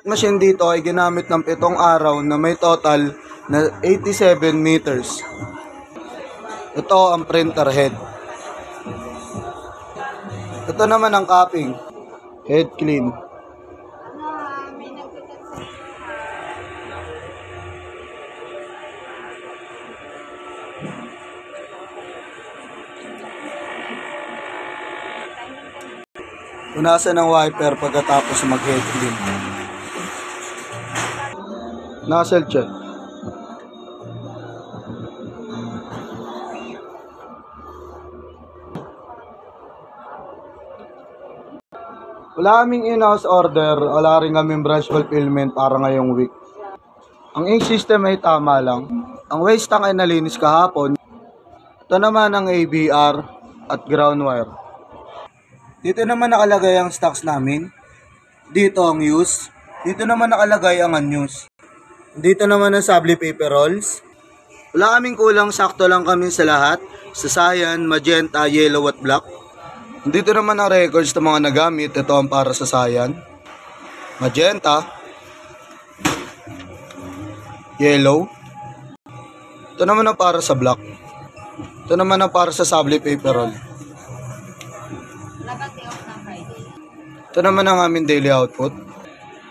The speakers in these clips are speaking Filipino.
part machine dito ay ginamit ng 7 araw na may total na 87 meters. Ito ang printer head. Ito naman ang capping. Head clean. Punasan ng wiper pagkatapos mag-head clean. Nozzle check. Wala kaming in-house order, wala rin kaming brush fulfillment para ngayong week. Ang ink system ay tama lang. Ang waste tank ay nalinis kahapon. Ito naman ang ABR at ground wire. Dito naman nakalagay ang stocks namin. Dito ang use. Dito naman nakalagay ang unused. Dito naman ang sabli paper rolls. Wala kaming kulang, sakto lang kami sa lahat. Sa cyan, magenta, yellow at black. Dito naman ang records ng mga nagamit. Ito ang para sa cyan. Magenta. Yellow. Ito naman ang para sa black. Ito naman ang para sa sabli paper roll. Ito naman ang aming daily output.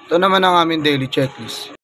Ito naman ang aming daily checklist.